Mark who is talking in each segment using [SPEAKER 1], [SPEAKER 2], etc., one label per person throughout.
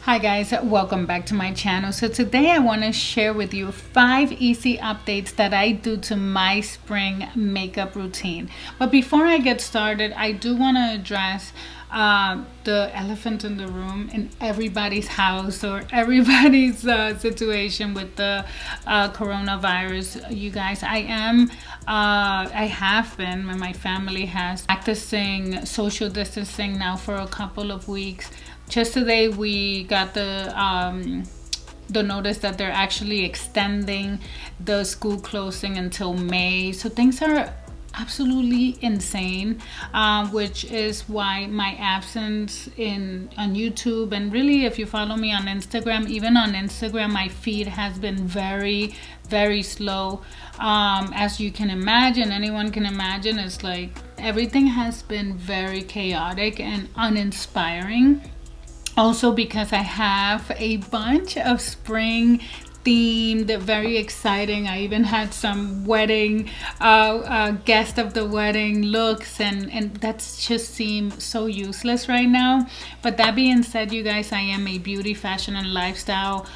[SPEAKER 1] Hi guys, welcome back to my channel. So today I want to share with you 5 easy updates that I do to my spring makeup routine. But before I get started, I do want to address the elephant in the room in everybody's house or everybody's situation with the coronavirus. You guys, I have been, and my family has, practicing social distancing now for a couple of weeks. Just today we got the notice that they're actually extending the school closing until May. So things are absolutely insane, which is why my absence on YouTube, and really if you follow me on Instagram, even on Instagram, my feed has been very slow. As you can imagine, anyone can imagine, it's like everything has been very chaotic and uninspiring. Also because I have a bunch of spring themed, very exciting. I even had some wedding, guest of the wedding looks, and that's just seems so useless right now. But that being said, you guys, I am a beauty, fashion, and lifestyle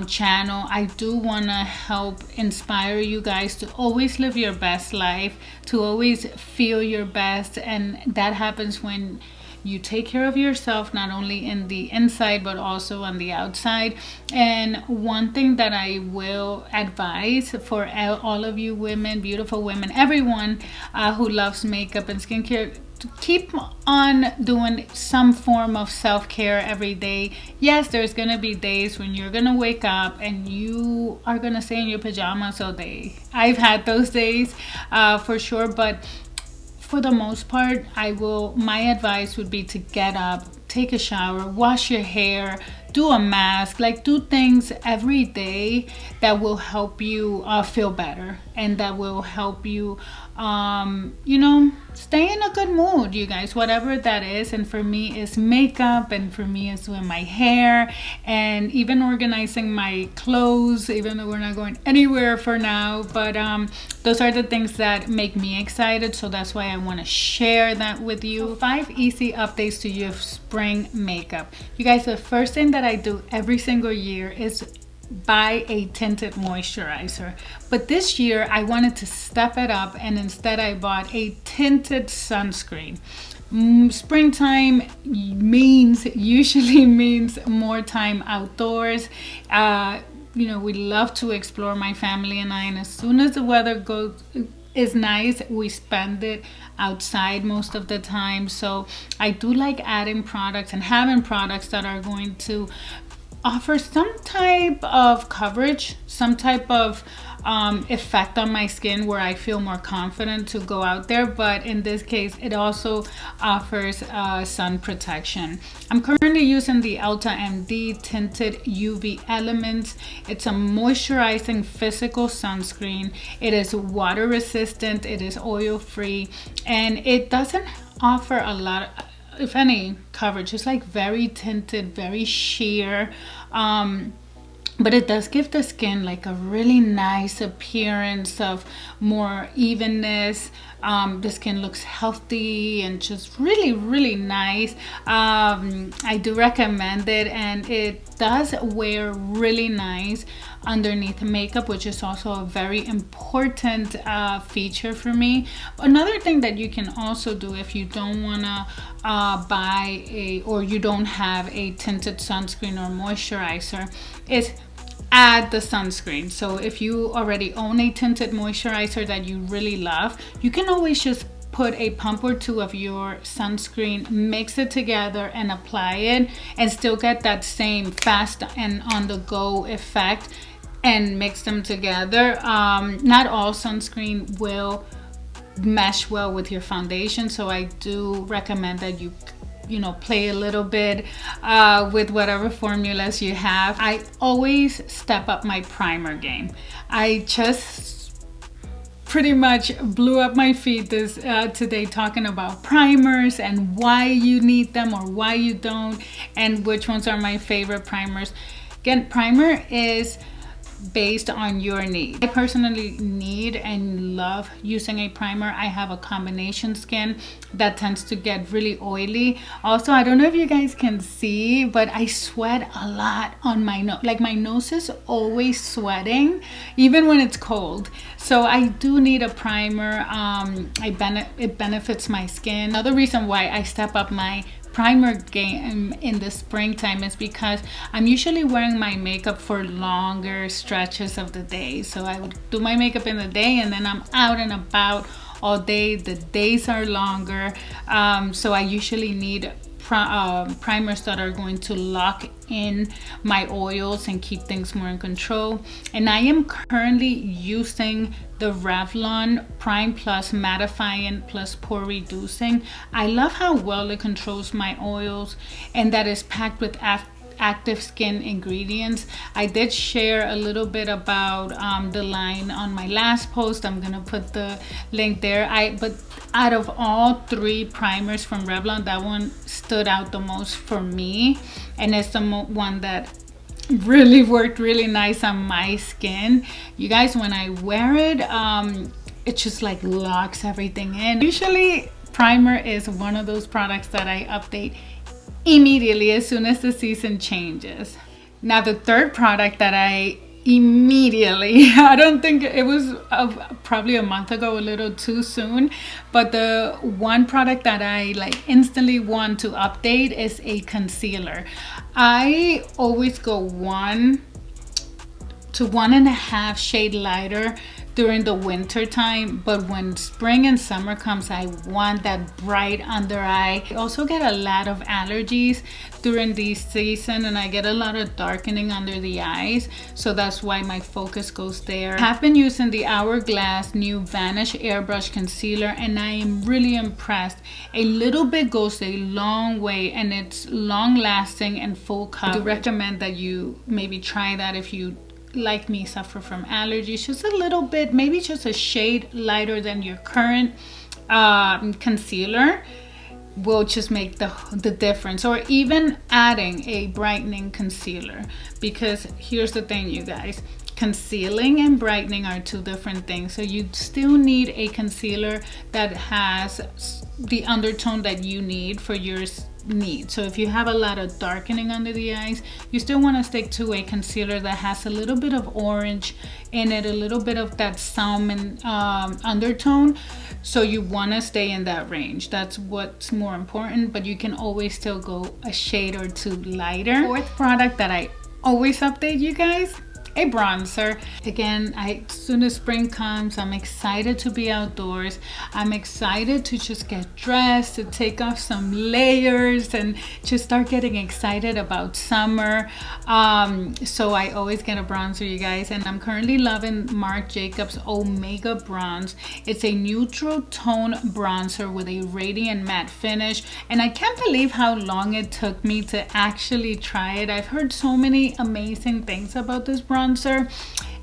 [SPEAKER 1] channel. I do want to help inspire you guys to always live your best life, to always feel your best, and that happens when you take care of yourself, not only in the inside but also on the outside. And one thing that I will advise for all of you women, beautiful women, everyone who loves makeup and skincare, to keep on doing some form of self-care every day. Yes, there's gonna be days when you're gonna wake up and you are gonna stay in your pajamas all day. I've had those days for sure, but for the most part, my advice would be to get up, take a shower, wash your hair, do a mask, like do things every day that will help you feel better, and that will help you stay in a good mood, you guys, whatever that is. And for me it's makeup, and for me it's doing my hair, and even organizing my clothes, even though we're not going anywhere for now. But those are the things that make me excited, so that's why I want to share that with you. 5 easy updates to your spring makeup. You guys, the first thing that I do every single year is buy a tinted moisturizer. But this year I wanted to step it up, and instead I bought a tinted sunscreen. Springtime usually means more time outdoors. We love to explore, my family and I, and as soon as the weather is nice, we spend it outside most of the time. So I do like adding products and having products that are going to offer some type of coverage, some type of effect on my skin where I feel more confident to go out there. But in this case, it also offers sun protection. I'm currently using the Ulta MD Tinted UV Elements. It's a moisturizing physical sunscreen. It is water resistant, it is oil free, and it doesn't offer a lot, if any, coverage. It's like very tinted, very sheer, but it does give the skin like a really nice appearance of more evenness. The skin looks healthy and just really nice. I do recommend it, and it does wear really nice underneath makeup, which is also a very important feature for me. Another thing that you can also do if you don't want to or you don't have a tinted sunscreen or moisturizer is add the sunscreen. So if you already own a tinted moisturizer that you really love, you can always just put a pump or two of your sunscreen, mix it together and apply it, and still get that same fast and on the go effect, and mix them together. Not all sunscreen will mesh well with your foundation, so I do recommend that you play a little bit with whatever formulas you have. I always step up my primer game. I just pretty much blew up my feed today talking about primers and why you need them or why you don't, and which ones are my favorite primers. Again, primer is based on your need. I personally need and love using a primer. I have a combination skin that tends to get really oily. Also, I don't know if you guys can see, but I sweat a lot on my nose. Like my nose is always sweating, even when it's cold. So I do need a primer. It benefits my skin. Another reason why I step up my primer game in the springtime is because I'm usually wearing my makeup for longer stretches of the day. So I would do my makeup in the day and then I'm out and about all day. The days are longer, so I usually need primers that are going to lock in my oils and keep things more in control. And I am currently using the Revlon Prime Plus Mattifying Plus Pore Reducing. I love how well it controls my oils and that is packed with active skin ingredients. I did share a little bit about the line on my last post. I'm gonna put the link there. But out of all 3 primers from Revlon, that one stood out the most for me, and it's the one that really worked really nice on my skin. You guys, when I wear it, it just like locks everything in. Usually primer is one of those products that I update immediately as soon as the season changes. Now the third product that I immediately, I don't think it was probably a month ago, a little too soon, but the one product that I like instantly want to update is a concealer. I always go 1 to 1.5 shade lighter during the winter time, but when spring and summer comes, I want that bright under eye. I also get a lot of allergies during this season and I get a lot of darkening under the eyes, so that's why my focus goes there. I have been using the Hourglass new Vanish Airbrush Concealer and I am really impressed. A little bit goes a long way and it's long lasting and full coverage. I do recommend that you maybe try that if you, like me, suffer from allergies. Just a little bit, maybe just a shade lighter than your current concealer will just make the difference, or even adding a brightening concealer, because here's the thing, you guys, concealing and brightening are 2 different things. So you still need a concealer that has the undertone that you need for your need. So if you have a lot of darkening under the eyes, you still want to stick to a concealer that has a little bit of orange in it, a little bit of that salmon undertone. So you want to stay in that range. That's what's more important, but you can always still go a shade or 2 lighter. Fourth product that I always update, you guys, a bronzer. Again, as soon as spring comes, I'm excited to be outdoors. I'm excited to just get dressed, to take off some layers and just start getting excited about summer. So I always get a bronzer, you guys, and I'm currently loving Marc Jacobs Omega Bronze. It's a neutral tone bronzer with a radiant matte finish, and I can't believe how long it took me to actually try it. I've heard so many amazing things about this bronzer,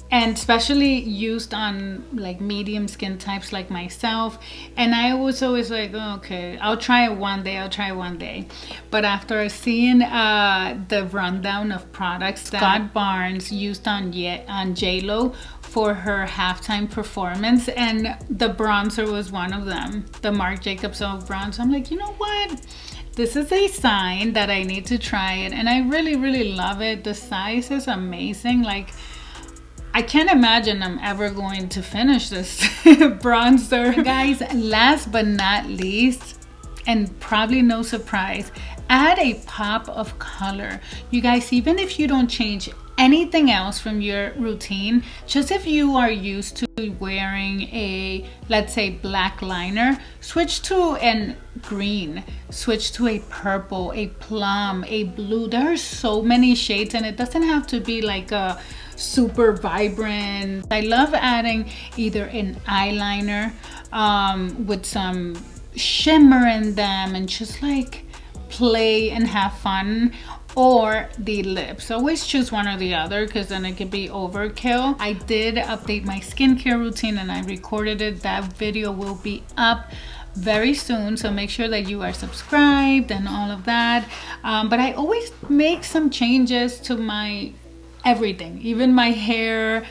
[SPEAKER 1] and especially used on like medium skin types like myself, and I was always like, oh, okay, I'll try it one day. But after seeing the rundown of products that Scott Barnes used on J-Lo for her halftime performance, and the bronzer was one of them, the Marc Jacobs bronzer, I'm like, you know what, this is a sign that I need to try it, and I really love it. The size is amazing. Like, I can't imagine I'm ever going to finish this bronzer. Guys, last but not least, and probably no surprise, add a pop of color. You guys, even if you don't change anything else from your routine, just if you are used to wearing a, let's say, black liner, switch to a green, switch to a purple, a plum, a blue. There are so many shades, and it doesn't have to be like a super vibrant. I love adding either an eyeliner with some shimmer in them and just like play and have fun, or the lips. Always choose one or the other, because then it could be overkill. I did update my skincare routine and I recorded it. That video will be up very soon, so make sure that you are subscribed and all of that. But I always make some changes to my everything, even my hair.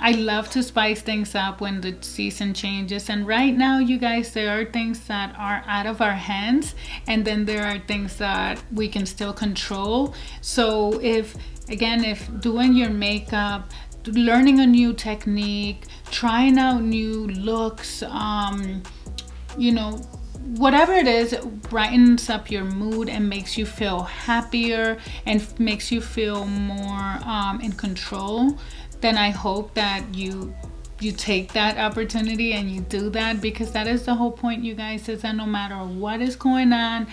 [SPEAKER 1] I love to spice things up when the season changes. And right now, you guys, there are things that are out of our hands, and then there are things that we can still control. So if doing your makeup, learning a new technique, trying out new looks, you know, whatever it is, brightens up your mood and makes you feel happier and makes you feel more in control, then I hope that you take that opportunity and you do that, because that is the whole point, you guys, is that no matter what is going on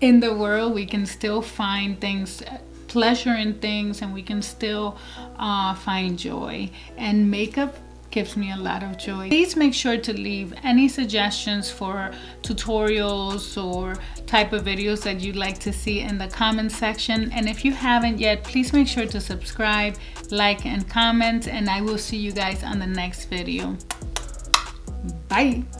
[SPEAKER 1] in the world, we can still find things, pleasure in things, and we can still find joy. And makeup gives me a lot of joy. Please make sure to leave any suggestions for tutorials or type of videos that you'd like to see in the comment section. And if you haven't yet, please make sure to subscribe, like, and comment, and I will see you guys on the next video. Bye.